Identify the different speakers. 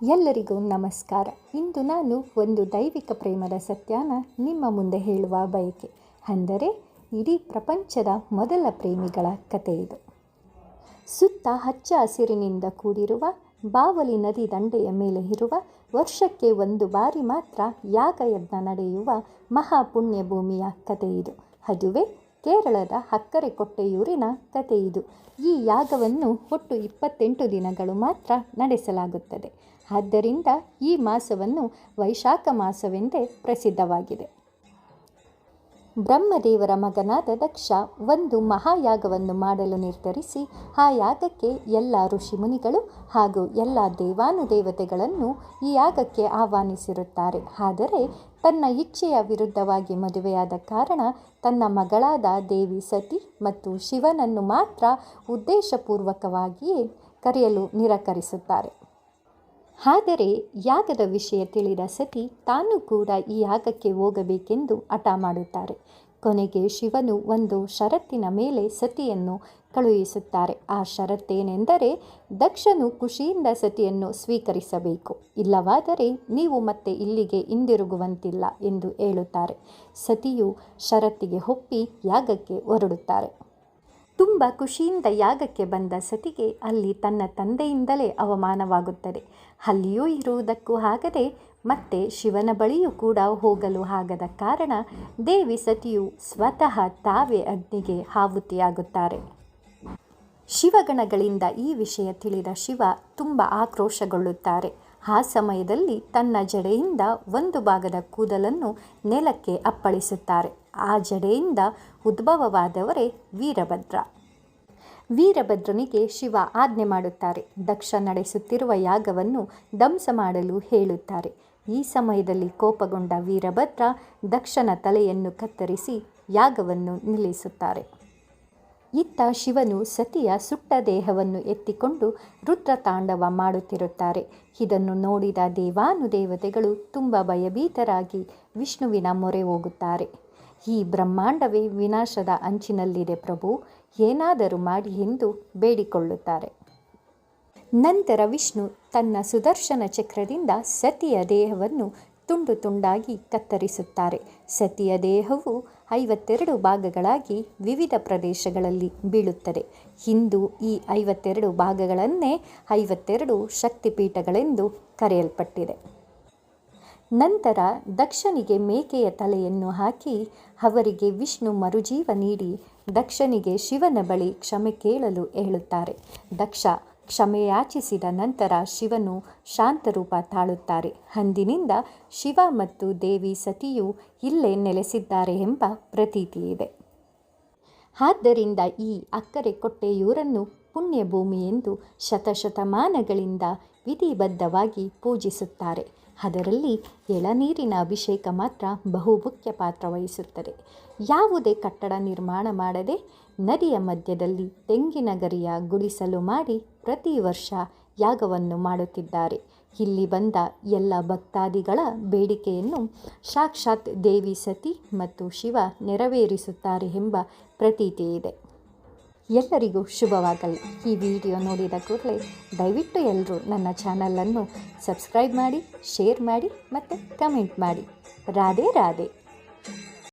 Speaker 1: ಎಲ್ಲರಿಗೂ ನಮಸ್ಕಾರ. ಇಂದು ನಾನು ಒಂದು ದೈವಿಕ ಪ್ರೇಮದ ಸತ್ಯನ ನಿಮ್ಮ ಮುಂದೆ ಹೇಳುವ ಬಯಕೆ. ಅಂದರೆ ಇಡೀ ಪ್ರಪಂಚದ ಮೊದಲ ಪ್ರೇಮಿಗಳ ಕಥೆ ಇದು. ಸುತ್ತ ಹಚ್ಚ ಹಸಿರಿನಿಂದ ಕೂಡಿರುವ ಬಾವಲಿ ನದಿ ದಂಡೆಯ ಮೇಲೆ ಇರುವ ವರ್ಷಕ್ಕೆ ಒಂದು ಬಾರಿ ಮಾತ್ರ ಯಾಗಯಜ್ಞ ನಡೆಯುವ ಮಹಾಪುಣ್ಯ ಭೂಮಿಯ ಕಥೆ ಇದು. ಅದುವೇ ಕೇರಳದ ಅಕ್ಕರೆ ಕೊಟ್ಟೆಯೂರಿನ ಕಥೆ ಇದು. ಈ ಯಾಗವನ್ನು ಒಟ್ಟು 28 ದಿನಗಳು ಮಾತ್ರ ನಡೆಸಲಾಗುತ್ತದೆ. ಆದ್ದರಿಂದ ಈ ಮಾಸವನ್ನು ವೈಶಾಖ ಮಾಸವೆಂದೇ ಪ್ರಸಿದ್ಧವಾಗಿದೆ. ಬ್ರಹ್ಮದೇವರ ಮಗನಾದ ದಕ್ಷ ಒಂದು ಮಹಾಯಾಗವನ್ನು ಮಾಡಲು ನಿರ್ಧರಿಸಿ ಆ ಯಾಗಕ್ಕೆ ಎಲ್ಲ ಋಷಿಮುನಿಗಳು ಹಾಗೂ ಎಲ್ಲ ದೇವಾನುದೇವತೆಗಳನ್ನು ಈ ಯಾಗಕ್ಕೆ ಆಹ್ವಾನಿಸಿರುತ್ತಾರೆ. ಆದರೆ ತನ್ನ ಇಚ್ಛೆಯ ವಿರುದ್ಧವಾಗಿ ಮದುವೆಯಾದ ಕಾರಣ ತನ್ನ ಮಗಳಾದ ದೇವಿ ಸತಿ ಮತ್ತು ಶಿವನನ್ನು ಮಾತ್ರ ಉದ್ದೇಶಪೂರ್ವಕವಾಗಿಯೇ ಕರೆಯಲು ನಿರಾಕರಿಸುತ್ತಾರೆ. ಆದರೆ ಯಾಗದ ವಿಷಯ ತಿಳಿದ ಸತಿ ತಾನು ಕೂಡ ಈ ಯಾಗಕ್ಕೆ ಹೋಗಬೇಕೆಂದು ಹಠ ಮಾಡುತ್ತಾರೆ. ಕೊನೆಗೆ ಶಿವನು ಒಂದು ಷರತ್ತಿನ ಮೇಲೆ ಸತಿಯನ್ನು ಕಳುಹಿಸುತ್ತಾರೆ. ಆ ಷರತ್ತೇನೆಂದರೆ ದಕ್ಷನು ಖುಷಿಯಿಂದ ಸತಿಯನ್ನು ಸ್ವೀಕರಿಸಬೇಕು, ಇಲ್ಲವಾದರೆ ನೀವು ಮತ್ತೆ ಇಲ್ಲಿಗೆ ಹಿಂದಿರುಗುವಂತಿಲ್ಲ ಎಂದು ಹೇಳುತ್ತಾರೆ. ಸತಿಯು ಷರತ್ತಿಗೆ ಒಪ್ಪಿ ಯಾಗಕ್ಕೆ ಹೊರಡುತ್ತಾರೆ. ತುಂಬ ಖುಷಿಯಿಂದ ಯಾಗಕ್ಕೆ ಬಂದ ಸತಿಗೆ ಅಲ್ಲಿ ತನ್ನ ತಂದೆಯಿಂದಲೇ ಅವಮಾನವಾಗುತ್ತದೆ. ಅಲ್ಲಿಯೂ ಇರುವುದಕ್ಕೂ ಆಗದೆ ಮತ್ತೆ ಶಿವನ ಬಳಿಯೂ ಕೂಡ ಹೋಗಲು ಆಗದ ಕಾರಣ ದೇವಿ ಸತಿಯು ಸ್ವತಃ ತಾವೇ ಅಗ್ನಿಗೆ ಆಹುತಿಯಾಗುತ್ತಾರೆ. ಶಿವಗಣಗಳಿಂದ ಈ ವಿಷಯ ತಿಳಿದ ಶಿವ ತುಂಬ ಆಕ್ರೋಶಗೊಳ್ಳುತ್ತಾರೆ. ಆ ಸಮಯದಲ್ಲಿ ತನ್ನ ಜಡೆಯಿಂದ ಒಂದು ಭಾಗದ ಕೂದಲನ್ನು ನೆಲಕ್ಕೆ ಅಪ್ಪಳಿಸುತ್ತಾರೆ. ಆ ಜಡೆಯಿಂದ ಉದ್ಭವವಾದವರೇ ವೀರಭದ್ರ. ವೀರಭದ್ರನಿಗೆ ಶಿವ ಆಜ್ಞೆ ಮಾಡುತ್ತಾರೆ. ದಕ್ಷ ನಡೆಸುತ್ತಿರುವ ಯಾಗವನ್ನು ಧ್ವಂಸ ಮಾಡಲು ಹೇಳುತ್ತಾರೆ. ಈ ಸಮಯದಲ್ಲಿ ಕೋಪಗೊಂಡ ವೀರಭದ್ರ ದಕ್ಷನ ತಲೆಯನ್ನು ಕತ್ತರಿಸಿ ಯಾಗವನ್ನು ನಿಲ್ಲಿಸುತ್ತಾರೆ. ಇತ್ತ ಶಿವನು ಸತಿಯ ಸುಟ್ಟ ದೇಹವನ್ನು ಎತ್ತಿಕೊಂಡು ರುದ್ರತಾಂಡವ ಮಾಡುತ್ತಿರುತ್ತಾರೆ. ಇದನ್ನು ನೋಡಿದ ದೇವಾನುದೇವತೆಗಳು ತುಂಬ ಭಯಭೀತರಾಗಿ ವಿಷ್ಣುವಿನ ಮೊರೆ ಹೋಗುತ್ತಾರೆ. ಈ ಬ್ರಹ್ಮಾಂಡವೇ ವಿನಾಶದ ಅಂಚಿನಲ್ಲಿದೆ ಪ್ರಭು, ಏನಾದರೂ ಮಾಡಿ ಎಂದು ಬೇಡಿಕೊಳ್ಳುತ್ತಾರೆ. ನಂತರ ವಿಷ್ಣು ತನ್ನ ಸುದರ್ಶನ ಚಕ್ರದಿಂದ ಸತಿಯ ದೇಹವನ್ನು ತುಂಡು ತುಂಡಾಗಿ ಕತ್ತರಿಸುತ್ತಾರೆ. ಸತಿಯ ದೇಹವು 52 ಭಾಗಗಳಾಗಿ ವಿವಿಧ ಪ್ರದೇಶಗಳಲ್ಲಿ ಬೀಳುತ್ತದೆ. ಇಂದು ಈ 52 ಭಾಗಗಳನ್ನೇ 52 ಶಕ್ತಿಪೀಠಗಳೆಂದು ಕರೆಯಲ್ಪಟ್ಟಿದೆ. ನಂತರ ದಕ್ಷನಿಗೆ ಮೇಕೆಯ ತಲೆಯನ್ನು ಹಾಕಿ ಅವರಿಗೆ ವಿಷ್ಣು ಮರುಜೀವ ನೀಡಿ ದಕ್ಷನಿಗೆ ಶಿವನ ಬಳಿ ಕ್ಷಮೆ ಕೇಳಲು ಹೇಳುತ್ತಾರೆ. ದಕ್ಷ ಕ್ಷಮೆಯಾಚಿಸಿದ ನಂತರ ಶಿವನು ಶಾಂತರೂಪ ತಾಳುತ್ತಾರೆ. ಅಂದಿನಿಂದ ಶಿವ ಮತ್ತು ದೇವಿ ಸತಿಯು ಇಲ್ಲೇ ನೆಲೆಸಿದ್ದಾರೆ ಎಂಬ ಪ್ರತೀತಿ ಇದೆ. ಆದ್ದರಿಂದ ಈ ಅಕ್ಕರೆ ಕೊಟ್ಟೆಯೂರನ್ನು ಪುಣ್ಯಭೂಮಿ ಎಂದು ಶತಶತಮಾನಗಳಿಂದ ವಿಧಿಬದ್ಧವಾಗಿ ಪೂಜಿಸುತ್ತಾರೆ. ಅದರಲ್ಲಿ ಎಳನೀರಿನ ಅಭಿಷೇಕ ಮಾತ್ರ ಬಹುಮುಖ್ಯ ಪಾತ್ರ ವಹಿಸುತ್ತದೆ. ಯಾವುದೇ ಕಟ್ಟಡ ನಿರ್ಮಾಣ ಮಾಡದೆ ನದಿಯ ಮಧ್ಯದಲ್ಲಿ ತೆಂಗಿನ ಗರಿಯ ಗುಡಿಸಲು ಮಾಡಿ ಪ್ರತಿ ವರ್ಷ ಯಾಗವನ್ನು ಮಾಡುತ್ತಿದ್ದಾರೆ. ಇಲ್ಲಿ ಬಂದ ಎಲ್ಲ ಭಕ್ತಾದಿಗಳ ಬೇಡಿಕೆಯನ್ನು ಸಾಕ್ಷಾತ್ ದೇವಿ ಸತಿ ಮತ್ತು ಶಿವ ನೆರವೇರಿಸುತ್ತಾರೆ ಎಂಬ ಪ್ರತೀತಿ ಇದೆ. ಎಲ್ಲರಿಗೂ ಶುಭವಾಗಲಿ. ಈ ವಿಡಿಯೋ ನೋಡಿದ ಕೂಡಲೇ ದಯವಿಟ್ಟು ಎಲ್ಲರೂ ನನ್ನ ಚಾನಲನ್ನು ಸಬ್ಸ್ಕ್ರೈಬ್ ಮಾಡಿ, ಶೇರ್ ಮಾಡಿ ಮತ್ತು ಕಮೆಂಟ್ ಮಾಡಿ. ರಾಧೆ ರಾಧೆ.